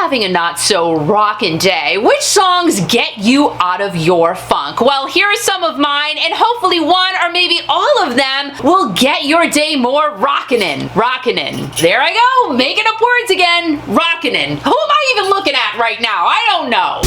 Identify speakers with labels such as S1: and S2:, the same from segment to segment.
S1: having a not so rockin' day, which songs get you out of your funk? Well, here are some of mine, and hopefully one or maybe all of them will get your day more rockin' in. Rockin' in. There I go, making up words again. Rockin' in. Who am I even looking at right now? I don't know.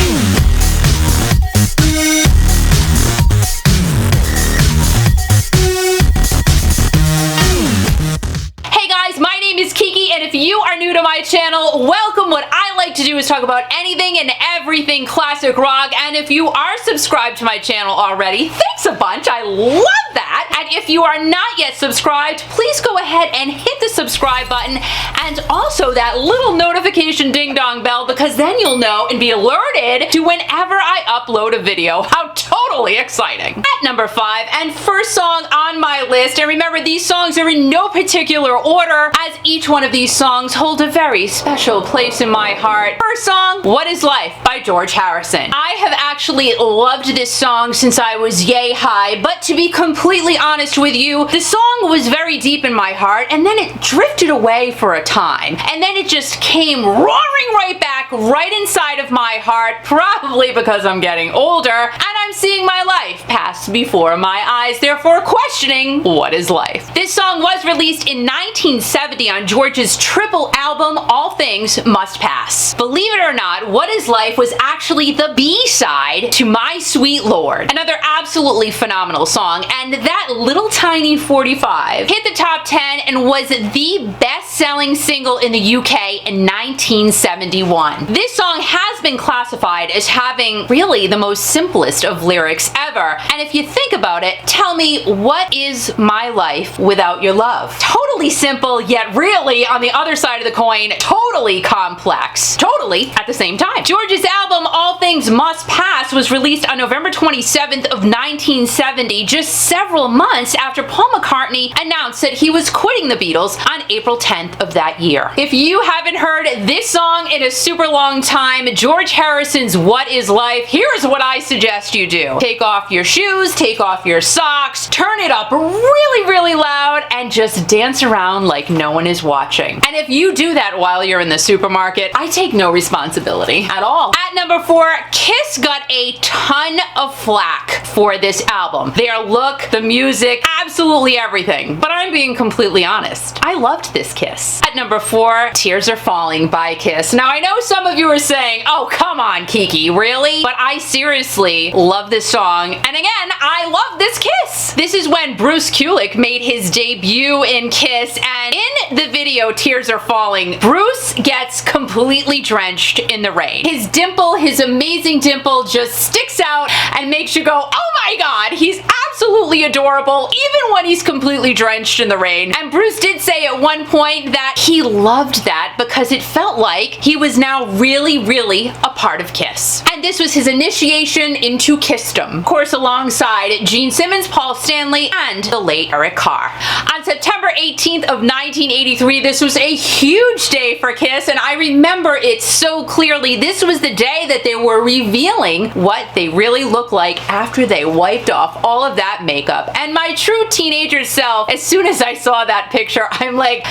S1: My name is Kiki, and if you are new to my channel, welcome. What I like to do is talk about anything and everything classic rock, and if you are subscribed to my channel already, thanks a bunch. I love that. And if you are not yet subscribed, please go ahead and hit the subscribe button and also that little notification ding dong bell, because then you'll know and be alerted to whenever I upload a video. How totally exciting. At number 5, and first song on my list, and remember these songs are in no particular order, as each one of these songs hold a very special place in my heart. First song, What Is Life by George Harrison. I have actually loved this song since I was yay high, but to be completely honest with you, the song was very deep in my heart, and then it drifted away for a time, and then it just came roaring right back right inside of my heart, probably because I'm getting older, and I'm seeing my life pass before my eyes, therefore questioning what is life. This song was released in 1970 on George's triple album, All Things Must Pass. Believe it or not, What Is Life was actually the B-side to My Sweet Lord, another absolutely phenomenal song, and that little tiny 45 hit the top 10 and was the best-selling single in the UK in 1971. This song has been classified as having really the most simplest of lyrics ever, and if you think about it, tell me, what is my life without your love? Totally simple, yet really, on the other side of the coin, totally complex. Totally at the same time. George's album, All Things Must Pass, was released on November 27th of 1970, just several months after Paul McCartney announced that he was quitting the Beatles on April 10th of that year. If you haven't heard this song in a super long time, George Harrison's What Is Life, here's what I suggest you do. Take off your shoes, take off your socks, turn it up really, really loud, and just dance around like no one is watching. And if you do that while you're in the supermarket, I take no responsibility at all. At number 4, Kiss got a ton of flack for this album. Their look, the music, absolutely everything. But I'm being completely honest. I loved this Kiss. At number 4, Tears Are Falling by Kiss. Now I know some of you are saying, oh come on Kiki, really? But I seriously love this song. And again, I love this Kiss. This is when Bruce Kulick made his debut in Kiss, and in the video Tears Are Falling, Bruce gets completely drenched in the rain. His dimple, his amazing dimple, just sticks out and makes you go, oh my god, he's absolutely adorable even when he's completely drenched in the rain. And Bruce did say at one point that he loved that because it felt like he was now really, really a part of Kiss. And this was his initiation into Kissdom, of course alongside Gene Simmons, Paul Stanley, and the late Eric Carr. On September 18th of 1983, this was a huge day for Kiss, and I remember it so clearly. This was the day that they were revealing what they really look like after they wiped off all of that makeup. And my true teenager self, as soon as I saw that picture, I'm like,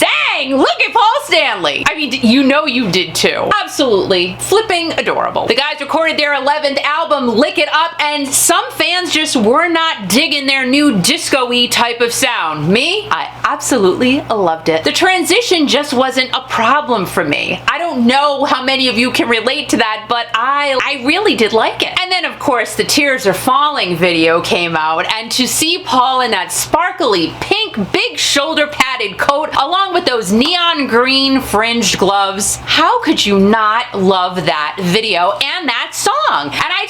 S1: dang, look at Paul Stanley. I mean, you know you did too. Absolutely flipping adorable. The guys recorded their 11th album, Lick It Up, and some fans just were not digging their new disco-y type of sound. Me, I absolutely loved it. The transition just wasn't a problem for me. I don't know how many of you can relate to that, but I really did like it. And then of course the Tears Are Falling video came out, and to see Paul in that sparkly pink big shoulder padded coat along with those neon green fringed gloves, how could you not love that video and that song? And I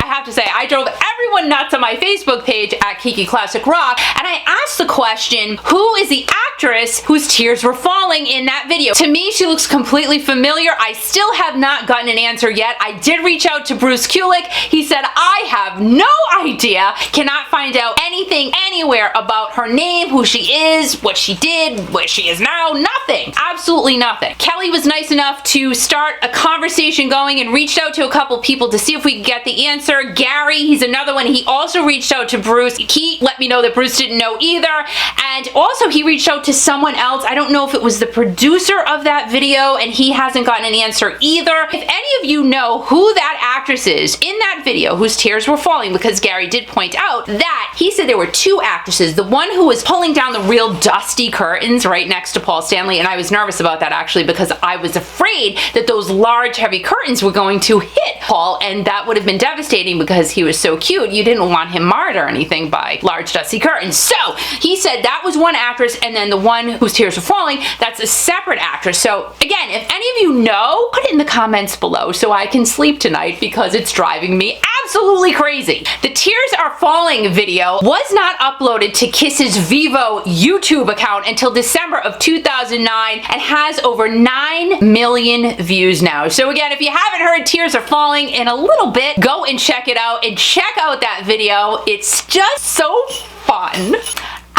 S1: have to say, I drove everyone nuts on my Facebook page at Kiki Classic Rock, and I asked the question, who is the actress whose tears were falling in that video? To me, she looks completely familiar. I still have not gotten an answer yet. I did reach out to Bruce Kulick. He said, I have no idea, cannot find out anything anywhere about her name, who she is, what she did, what she is now. Nothing. Absolutely nothing. Kelly was nice enough to start a conversation going and reached out to a couple people to see if we could get the answer. Gary, he's another one. He also reached out to Bruce. He let me know that Bruce didn't know either. And also he reached out to someone else. I don't know if it was the producer of that video, and he hasn't gotten an answer either. If any of you know who that actress is in that video whose tears were falling, because Gary did point out that he said there were two actresses. The one who was pulling down the real dusty curtains right next to Paul Stanley, and I was nervous about that actually because I was afraid that those large heavy curtains were going to hit Paul, and that would have been devastating because he was so cute. You didn't want him marred or anything by large dusty curtains. So he said that was one actress, and then the one whose tears were falling, that's a separate actress. So again, if any of you know, put it in the comments below so I can sleep tonight because it's driving me absolutely crazy. The Tears Are Falling video was not uploaded to Kiss's Vivo YouTube account until December of 2009 and has over 9 million views now. So again, if you haven't heard Tears Are Falling in a little bit, go and check it out and check out that video. It's just so fun.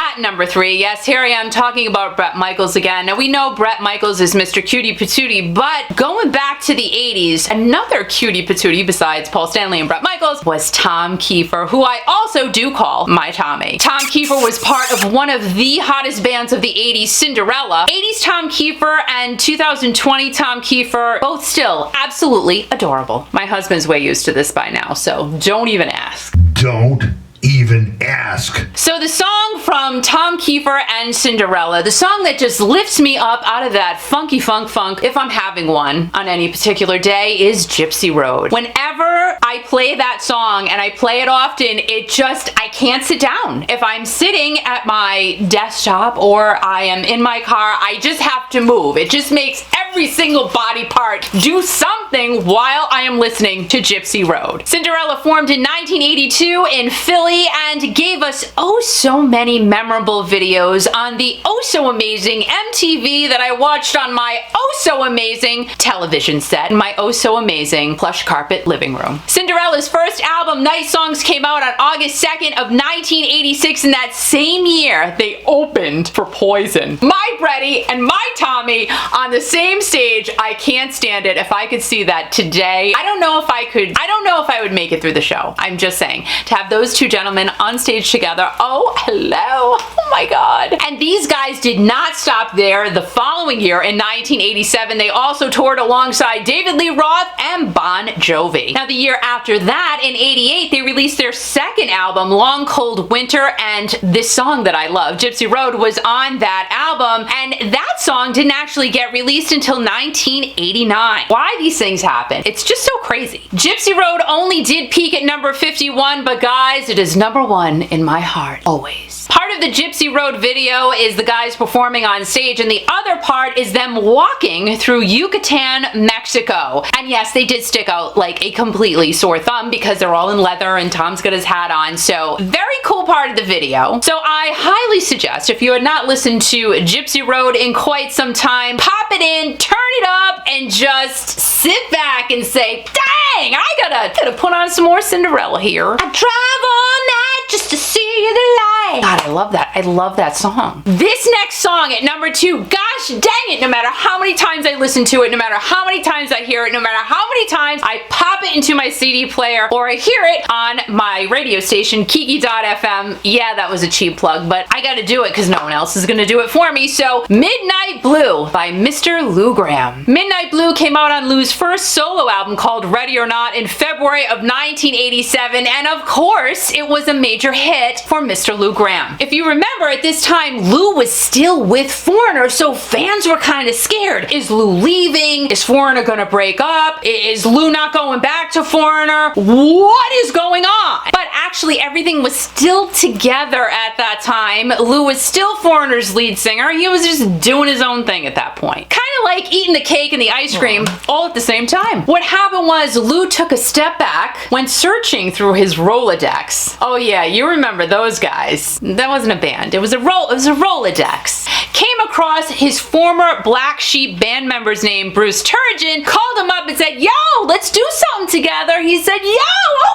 S1: At number 3, yes, here I am talking about Bret Michaels again. Now we know Bret Michaels is Mr. Cutie Patootie, but going back to the 80s, another cutie patootie besides Paul Stanley and Bret Michaels was Tom Kiefer, who I also do call my Tommy. Tom Kiefer was part of one of the hottest bands of the 80s, Cinderella. 80s Tom Kiefer and 2020 Tom Kiefer, both still absolutely adorable. My husband's way used to this by now, so don't even ask.
S2: Don't even ask.
S1: So the song from Tom Kiefer and Cinderella, the song that just lifts me up out of that funky funk if I'm having one on any particular day, is Gypsy Road. Whenever I play that song, and I play it often, I can't sit down. If I'm sitting at my desktop or I am in my car, I just have to move. It just makes every single body part do something while I am listening to Gypsy Road. Cinderella formed in 1982 in Philly and gave us oh so many memorable videos on the oh so amazing MTV that I watched on my oh so amazing television set in my oh so amazing plush carpet living room. Cinderella's first album, Night Songs, came out on August 2nd of 1986, and that same year they opened for Poison. My Bretty and my Tommy on the same stage. I can't stand it. If I could see that today, I don't know if I would make it through the show. I'm just saying, to have those two gentlemen on stage together, oh hello, oh my god. And these guys did not stop there. The following year in 1987, they also toured alongside David Lee Roth and Bon Jovi. Now the year after that, in 88, they released their second album, Long Cold Winter, and this song that I love, Gypsy Road, was on that album, and that song didn't actually get released until 1989. Why these things happen? It's just so crazy. Gypsy Road only did peak at number 51, but guys, it is number 1 in my heart, always. Part of the Gypsy Road video is the guys performing on stage, and the other part is them walking through Yucatan, Mexico. And yes, they did stick out like a completely sore thumb because they're all in leather and Tom's got his hat on, so very cool part of the video. So I highly suggest, if you had not listened to Gypsy Road in quite some time, pop it in, turn it up, and just sit back and say, dang, I gotta put on some more Cinderella here. I drive all night just to see the light. God, I love that. I love that song. This next song at number 2, gosh dang it, no matter how many times I listen to it, no matter how many times I hear it, no matter how many times I pop it into my CD player or I hear it on my radio station, Kiki.fm. Yeah, that was a cheap plug, but I gotta do it because no one else is gonna do it for me. So Midnight Blue by Mr. Lou Gramm. Midnight Blue came out on Lou's first solo album called Ready or Not in February of 1987, and of course it was a major hit for Mr. Lou Gramm. If you remember, at this time Lou was still with Foreigner, so fans were kind of scared. Is Lou leaving? Is Foreigner gonna break up? Is Lou not going back to Foreigner? What is going on? But actually everything was still together at that time. Lou was still Foreigner's lead singer. He was just doing his own thing at that point. Kind of like eating the cake and the ice cream all at the same time. What happened was Lou took a step back when searching through his Rolodex. Oh yeah, you remember those guys. That wasn't a band. It was a Rolodex. Came across his former Black Sheep band member's name, Bruce Turge, Turgeon called him up and said, yo, let's do something together. He said, yo,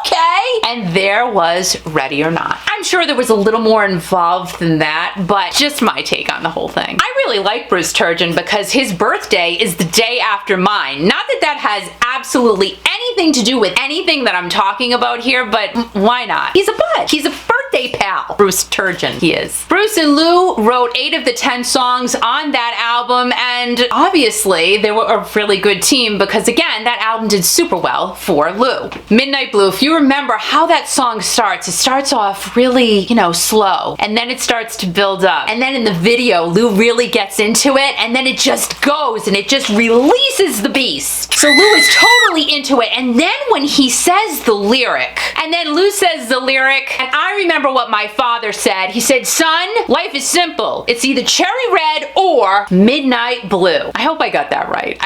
S1: okay. And there was Ready or Not. I'm sure there was a little more involved than that, but just my take on the whole thing. I really like Bruce Turgeon because his birthday is the day after mine. Not that that has absolutely anything to do with anything that I'm talking about here, but why not? He's a bud. He's a birthday pal. Bruce Turgeon, he is. Bruce and Lou wrote 8 of the 10 songs on that album, and obviously they were a really good team because, again, that album did super well for Lou. Midnight Blue, if you remember how that song starts, it starts off really, you know, slow, and then it starts to build up. And then in the video, Lou really gets into it, and then it just goes, and it just releases the beast. So Lou is totally into it, and then when he says the lyric, and then Lou says the lyric, and I remember what my father said. He said, son, life is simple. It's either cherry red or midnight blue. I hope I got that right.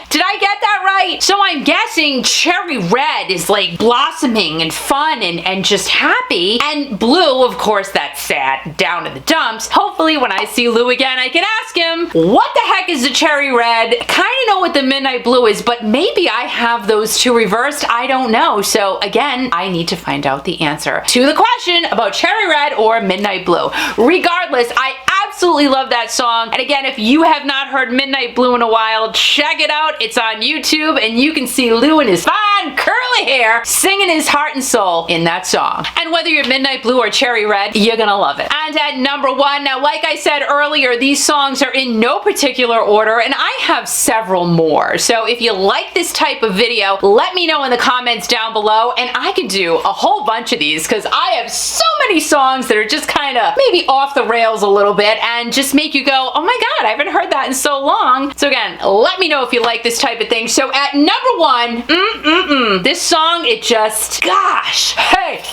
S1: Did I get that right? So I'm guessing cherry red is like blossoming and fun and just happy, and blue, of course, that's sad, down in the dumps. Hopefully when I see Lou again, I can ask him, what the heck is the cherry red? Kind of know what the midnight blue is, but maybe I have those two reversed. I don't know. So again, I need to find out the answer to the question about cherry red or midnight blue. Regardless, I absolutely love that song. And again, if you have not heard Midnight Blue in a while, check it out. It's on YouTube, and you can see Lou in his fine curly hair singing his heart and soul in that song. And whether you're Midnight Blue or Cherry Red, you're gonna love it. And at number 1, now like I said earlier, these songs are in no particular order, and I have several more. So if you like this type of video, let me know in the comments down below, and I can do a whole bunch of these because I have so many songs that are just kind of maybe off the rails a little bit and just make you go, oh my god, I haven't heard that in so long. So again, let me know if you like this type of thing. So at number 1, this song, it just, gosh, hey,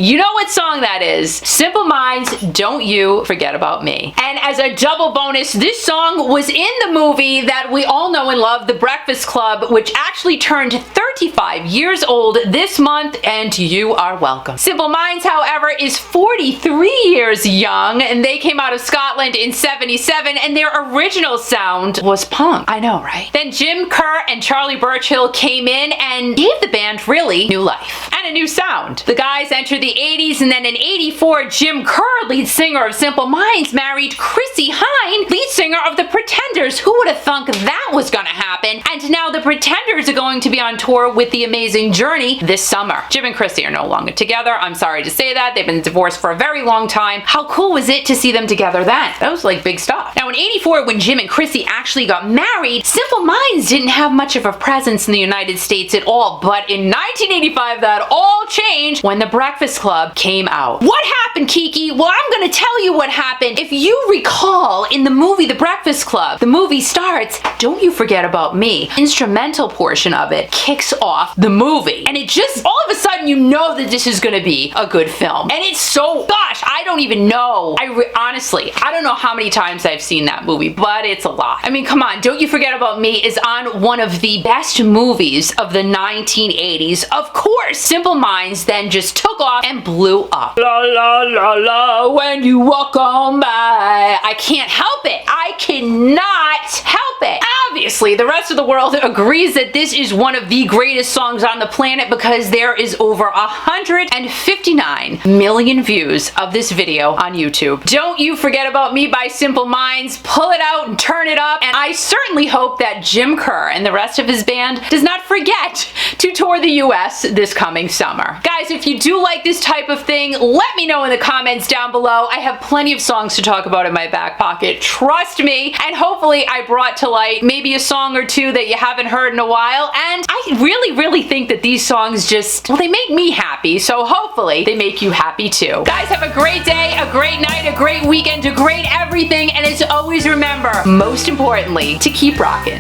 S1: you know what song that is? Simple Minds, Don't You Forget About Me. And as a double bonus, this song was in the movie that we all know and love, The Breakfast Club, which actually turned 35 years old this month, and you are welcome. Simple Minds, however, is 43 years young, and they came out of Scotland in '77, and their original sound was punk. I know, right? Then Jim Kerr and Charlie Burchill came in and gave the band really new life and a new sound. The guys entered the 80s, and then in '84, Jim Kerr, lead singer of Simple Minds, married Chrissie Hynde, lead singer of The Pretenders. Who would have thunk that was gonna happen? And now The Pretenders are going to be on tour with The Amazing Journey this summer. Jim and Chrissie are no longer together. I'm sorry to say that. They've been divorced for a very long time. How cool was it to see them together then? That was like big stuff. Now in '84, when Jim and Chrissie actually got married, Simple Minds didn't have much of a presence in the United States at all, but in 1985, that all changed when The Breakfast Club came out. What happened, Kiki? Well, I'm gonna tell you what happened. If you recall, in the movie The Breakfast Club, the movie starts, Don't You Forget About Me. Instrumental portion of it kicks off the movie, and it just, all of a sudden, you know that this is gonna be a good film. And it's so, gosh, I don't even know. Honestly, I don't know how many times I've seen that movie, but it's a lot. I mean, come on, Don't You Forget About Me is on one of the best movies of the 1980s. Of course, Simple Minds then just took off and blew up. La la la la, when you walk on by. I can't help it. I cannot help it. Obviously, the rest of the world agrees that this is one of the greatest songs on the planet because there is over 159 million views of this video on YouTube. Don't You Forget About Me by Simple Minds. Pull it out and turn it up, and I certainly hope that Jim Kerr and the rest of his band does not forget to tour the US this coming summer. Guys, if you do like this type of thing, let me know in the comments down below. I have plenty of songs to talk about in my back pocket, trust me, and hopefully I brought to light maybe a song or two that you haven't heard in a while, and I really think that these songs just, well, they make me happy, so hopefully they make you happy too. Guys, have a great day, a great night, a great weekend, a great everything, and as always, remember, most importantly, to keep rocking.